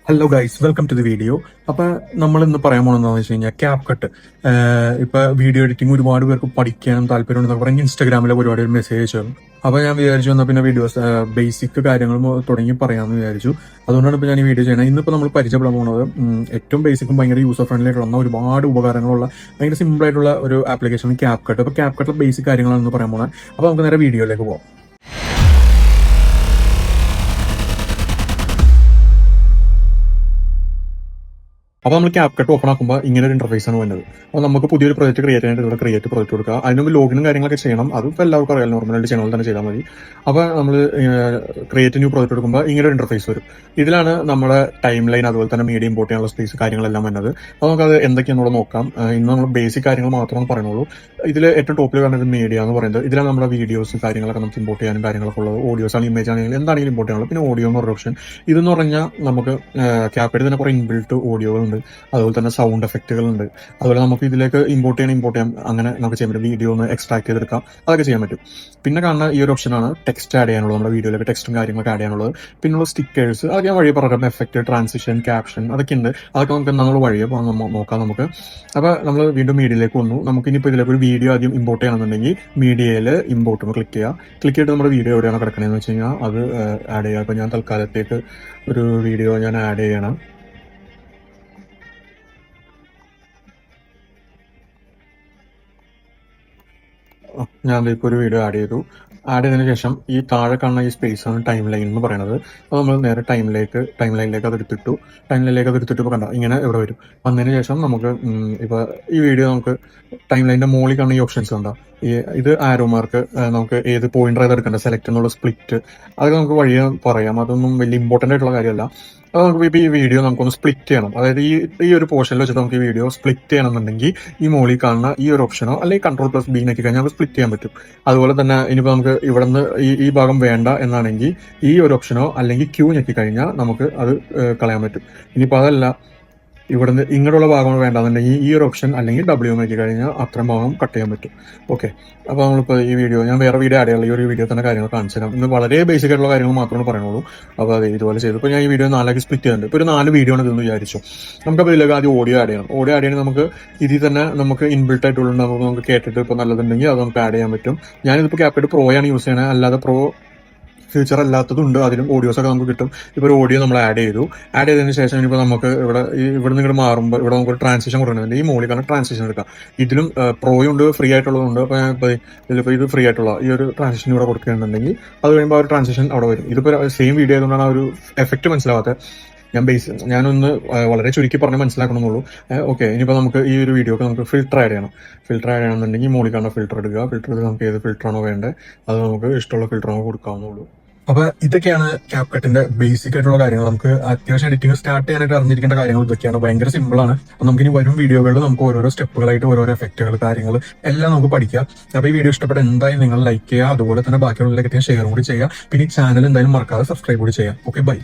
Hello guys, welcome to the video. അപ്പൊ നമ്മൾ ഇന്ന് പറയാൻ പോണെന്ന് വെച്ച് കഴിഞ്ഞാൽ ക്യാപ് കട്ട്. ഇപ്പൊ വീഡിയോ എഡിറ്റിംഗ് ഒരുപാട് പേർക്ക് പഠിക്കാനും താല്പര്യമുണ്ടെന്ന് പറഞ്ഞ് ഇൻസ്റ്റാഗ്രാമിലെ ഒരുപാട് മെസ്സേജ് വന്നു. അപ്പൊ ഞാൻ വിചാരിച്ചു വന്നാൽ പിന്നെ വീഡിയോസ് ബേസിക് കാര്യങ്ങളും തുടങ്ങി പറയാമെന്ന് വിചാരിച്ചു. അതുകൊണ്ടാണ് ഇപ്പൊ ഞാൻ ഈ വീഡിയോ ചെയ്യുന്നത്. ഇന്നിപ്പോൾ നമ്മൾ പരിചയപ്പെടാൻ പോകുന്നത് ഏറ്റവും ബേസിക്കും ഭയങ്കര യൂസർ ഫ്രണ്ട്ലി ആയിട്ടുള്ള ഒരുപാട് ഉപകാരങ്ങളുള്ള ഭയങ്കര സിമ്പിൾ ആയിട്ടുള്ള ഒരു ആപ്ലിക്കേഷൻ ക്യാപ് കട്ട്. അപ്പൊ ക്യാപ് കട്ടിലെ ബേസിക് കാര്യങ്ങളാണെന്ന് പറയാൻ പോകുന്നത്. അപ്പൊ നമുക്ക് നേരെ വീഡിയോയിലേക്ക് പോകാം. അപ്പോൾ നമ്മൾ ക്യാപ് കട്ട് ഓപ്പൺ ആക്കുമ്പോൾ ഇങ്ങനെ ഒരു ഇന്റർഫേസ് ആണ് വരുന്നത്. അപ്പോൾ നമുക്ക് പുതിയൊരു പ്രോജക്റ്റ് ക്രിയേറ്റ് ചെയ്യാനായിട്ട് ഇവിടെ ക്രിയേറ്റ് പ്രോജക്റ്റ് കൊടുക്കുക. അതിന് ലോഗിനും കാര്യങ്ങളൊക്കെ ചെയ്യണം. അതിപ്പോൾ എല്ലാവർക്കും അറിയാം, നോർമലായിട്ട് ചെയ്യണ പോലെ തന്നെ ചെയ്താൽ മതി. അപ്പോൾ നമ്മൾ ക്രിയേറ്റ് ന്യൂ പ്രോജക്റ്റ് കൊടുക്കുമ്പോൾ ഇങ്ങനെ ഒരു ഇന്റർഫേസ് വരും. ഇതിലാണ് നമ്മുടെ ടൈം ലൈൻ അതുപോലെ തന്നെ മീഡിയ ഇമ്പോർട്ട് ചെയ്യാനുള്ള സ്പേസ് കാര്യങ്ങളെല്ലാം വരുന്നത്. അപ്പോൾ നമുക്കത് എന്തൊക്കെയാണെന്നുള്ളത് നോക്കാം. ഇന്ന് നമ്മൾ ബേസിക് കാര്യങ്ങൾ മാത്രമേ പറയുന്നുള്ളൂ. ഇതിൽ ഏറ്റവും ടോപ്പിൽ വരുന്നത് മീഡിയ എന്ന് പറയുന്നത്. ഇതിലാണ് നമ്മുടെ വീഡിയോസ് കാര്യങ്ങളൊക്കെ നമുക്ക് ഇമ്പോർട്ട് ചെയ്യാനും കാര്യങ്ങളൊക്കെ ഉള്ളത്. ഓഡിയോസ് ആണ്, ഇമേജ് ആണെങ്കിലും എന്താണെങ്കിലും ഇമ്പോർട്ട് ചെയ്യാനുള്ളത്. പിന്നെ ഓഡിയോ എന്ന് പറഞ്ഞ ഓപ്ഷൻ. ഇതെന്ന് പറഞ്ഞാൽ നമുക്ക് ക്യാപ് തന്നെ കുറേ ഇൻബിൽട്ട് ഓഡിയോകളുണ്ട്, അതുപോലെ തന്നെ സൗണ്ട് എഫക്റ്റുകളുണ്ട്. അതുപോലെ നമുക്ക് ഇതിലേക്ക് ഇമ്പോർട്ട് ചെയ്യാം, അങ്ങനെ നമുക്ക് ചെയ്യാൻ പറ്റും. വീഡിയോ ഒന്ന് എക്സ്ട്രാക്ട് ചെയ്തെടുക്കാം, അതൊക്കെ ചെയ്യാൻ പറ്റും. പിന്നെ കാണുന്ന ഈ ഒരു ഓപ്ഷനാണ് ടെക്സ്റ്റ് ആഡ് ചെയ്യാനുള്ളത്. നമ്മുടെ വീഡിയോയിലേക്ക് ടെക്സ്റ്റും കാര്യങ്ങളൊക്കെ ആഡ് ചെയ്യാനുള്ളത്. പിന്നുള്ള സ്റ്റിക്കേഴ്സ്, അതൊക്കെ ഞാൻ വഴി പറയാം. എഫക്റ്റ്, ട്രാൻസിഷൻ, ക്യാപ്ഷൻ, അതൊക്കെ ഉണ്ട്. അതൊക്കെ നമുക്ക് നമ്മൾ വഴിയെ നോക്കാം നമുക്ക്. അപ്പോൾ നമ്മൾ വീണ്ടും മീഡിയയിലേക്ക് വന്നു. നമുക്ക് ഇനിയിപ്പോൾ ഇതിലേക്ക് ഒരു വീഡിയോ ആദ്യം ഇമ്പോർട്ട് ചെയ്യണമെന്നുണ്ടെങ്കിൽ മീഡിയയിൽ ഇമ്പോർട്ട് ക്ലിക്ക് ചെയ്തിട്ട് നമ്മുടെ വീഡിയോ എവിടെയാണ് കിടക്കണമെന്ന് വെച്ച് കഴിഞ്ഞാൽ അത് ആഡ് ചെയ്യുക. അപ്പോൾ ഞാൻ തൽക്കാലത്തേക്ക് ഒരു വീഡിയോ ഞാൻ ആഡ് ചെയ്യണം. ഞാൻ ഇപ്പോൾ ഒരു വീഡിയോ ആഡ് ചെയ്തതിനു ശേഷം ഈ താഴെ കാണുന്ന ഈ സ്പേസ് ആണ് ടൈം ലൈൻ എന്ന് പറയുന്നത്. അപ്പോൾ നമ്മൾ നേരെ ടൈം ലൈനിലേക്ക് അത് എടുത്തിട്ടു. ഇപ്പോൾ കണ്ട ഇങ്ങനെ ഇവിടെ വരും. വന്നതിന് ശേഷം നമുക്ക് ഇപ്പോൾ ഈ വീഡിയോ നമുക്ക് ടൈം ലൈനിന്റെ മുകളിൽ കാണുന്ന ഈ ഓപ്ഷൻസ് കണ്ടോ, ഇത് ആരോ മാർക്ക്, നമുക്ക് ഏത് പോയിന്റർ ഏത് എടുക്കേണ്ട, സെലക്ട് എന്നുള്ള സ്പ്ലിറ്റ്, അതൊക്കെ നമുക്ക് വഴിയെ പറയാം. അതൊന്നും വലിയ ഇമ്പോർട്ടൻ്റ് ആയിട്ടുള്ള കാര്യമല്ല. അപ്പോൾ നമുക്ക് ഇപ്പോൾ ഈ വീഡിയോ നമുക്കൊന്ന് സ്പ്ലിറ്റ് ചെയ്യണം. അതായത് ഈ ഒരു പോർഷനിൽ വെച്ചിട്ട് നമുക്ക് ഈ വീഡിയോ സ്പ്ലിറ്റ് ചെയ്യണമെന്നുണ്ടെങ്കിൽ ഈ മുകളിൽ കാണുന്ന ഈ ഒരു ഓപ്ഷനോ അല്ലെങ്കിൽ Ctrl+B ഞെക്കി കഴിഞ്ഞാൽ നമുക്ക് സ്പ്ലിറ്റ് ചെയ്യാൻ പറ്റും. അതുപോലെ തന്നെ ഇനിയിപ്പോൾ നമുക്ക് ഇവിടെ നിന്ന് ഈ ഭാഗം വേണ്ട എന്നാണെങ്കിൽ ഈ ഒരു ഓപ്ഷനോ അല്ലെങ്കിൽ Q ഞെക്കി കഴിഞ്ഞാൽ നമുക്ക് അത് കളയാൻ പറ്റും. ഇനിയിപ്പോൾ അതല്ല, ഇവിടുന്ന് ഇങ്ങോട്ടുള്ള ഭാഗങ്ങൾ വേണ്ടാന്നുണ്ടെങ്കിൽ ഈ ഒരു ഓപ്ഷൻ അല്ലെങ്കിൽ W നോക്കി കഴിഞ്ഞാൽ അത്രയും ഭാഗം കട്ട് ചെയ്യാൻ പറ്റും. ഓക്കെ, അപ്പോൾ നമ്മളിപ്പോൾ ഈ വീഡിയോ ഞാൻ വേറെ വീഡിയോ ആഡ് ചെയ്യാനുള്ള ഈ ഒരു വീഡിയോ തന്നെ കാര്യങ്ങൾ കാണിച്ചു തരാം. ഇന്ന് വളരെ ബേസിക് ആയിട്ടുള്ള കാര്യങ്ങൾ മാത്രമേ പറയുള്ളൂ. അപ്പോൾ അത് ഇതുപോലെ ചെയ്തു. ഇപ്പോൾ ഞാൻ ഈ വീഡിയോ 4 സ്പ്ലിറ്റ് ചെയ്യുന്നുണ്ട്. ഇപ്പോൾ ഒരു 4 വീഡിയോ ആണ് ഇതെന്ന് വിചാരിച്ചു. നമുക്കപ്പോൾ ഇതിലേക്ക് ആദ്യം ഓഡിയോ ആഡ് ചെയ്യണം. നമുക്ക് ഇതിൽ തന്നെ നമുക്ക് ഇൻബിൽട്ട് ആയിട്ടുള്ള നമുക്ക് കേട്ടിട്ട് ഇപ്പോൾ നല്ലതുണ്ടെങ്കിൽ അത് നമുക്ക് ആഡ് ചെയ്യാൻ പറ്റും. ഞാനിതിപ്പോൾ ക്യാപ്കട്ട് പ്രോ ആണ് യൂസ് ചെയ്യണത്, അല്ലാതെ പ്രോ ഫീച്ചർ അല്ലാത്തതുണ്ട്. അതിലും ഓഡിയോസൊക്കെ നമുക്ക് കിട്ടും. ഇപ്പോൾ ഒരു ഓഡിയോ നമ്മൾ ആഡ് ചെയ്തതിന് ശേഷം ഇനിയിപ്പോൾ നമുക്ക് ഇവിടെ നിന്ന് മാറുമ്പോൾ ഇവിടെ നമുക്ക് ട്രാൻസിഷൻ കൊടുക്കുന്നുണ്ട്. ഈ മോളിൽ ട്രാൻസിഷൻ എടുക്കാം. ഇതിലും പ്രോയും ഉണ്ട്, ഫ്രീ ആയിട്ടുള്ളതുണ്ട്. അപ്പോൾ ഇതിലിപ്പോൾ ഇത് ഫ്രീ ആയിട്ടുള്ള ഈ ഒരു ട്രാൻസിഷൻ ഇവിടെ കൊടുക്കുകയാണെന്നുണ്ടെങ്കിൽ അത് കഴിയുമ്പോൾ ആ ഒരു ട്രാൻസിഷൻ അവിടെ വരും. ഇതിപ്പോൾ സെയിം വീഡിയോ ആയതുകൊണ്ടാണ് ആ ഒരു എഫക്റ്റ് മനസ്സിലാവാത്തത്. ഞാനൊന്ന് വളരെ ചുരുക്കി പറഞ്ഞ് മനസ്സിലാക്കണമെന്നുള്ളൂ. ഓക്കെ, ഇനിയിപ്പോൾ നമുക്ക് ഈ ഒരു വീഡിയോക്ക് നമുക്ക് ഫിൽറ്റർ ആഡ് ചെയ്യണമെന്നുണ്ടെങ്കിൽ മോളിൽ കാണുന്ന ഫിൽറ്റർ എടുക്കുക. ഫിൽറ്ററിൽ നമുക്ക് ഏത് ഫിൽറ്ററാണോ വേണ്ടത് അത് നമുക്ക് ഇഷ്ടമുള്ള ഫിൽറ്റർ നമുക്ക് കൊടുക്കാവുന്നുള്ളൂ. അപ്പൊ ഇതൊക്കെയാണ് ക്യാപ് കട്ടിന്റെ ബേസിക് ആയിട്ടുള്ള കാര്യങ്ങൾ. നമുക്ക് അത്യാവശ്യം എഡിറ്റിംഗ് സ്റ്റാർട്ട് ചെയ്യാനായിട്ട് അറിഞ്ഞിരിക്കേണ്ട കാര്യങ്ങൾ ഇതൊക്കെയാണ്. ഭയങ്കര സിമ്പിൾ ആണ്. അപ്പൊ നമുക്ക് ഇനി വരും വീഡിയോകളിൽ നമുക്ക് ഓരോരോ സ്റ്റെപ്പുകളായിട്ട് ഓരോരോ എഫക്റ്റുകൾ കാര്യങ്ങൾ എല്ലാം നമുക്ക് പഠിക്കാം. അപ്പൊ ഈ വീഡിയോ ഇഷ്ടപ്പെട്ട എന്തായാലും നിങ്ങൾ ലൈക്ക് ചെയ്യുക, അതുപോലെ തന്നെ ബാക്കിയുള്ളവരിലേക്ക് ഷെയർ കൂടി ചെയ്യുക. പിന്നെ ഈ ചാനൽ എന്തായാലും മറക്കാതെ സബ്സ്ക്രൈബ് കൂടി ചെയ്യുക. Okay, by.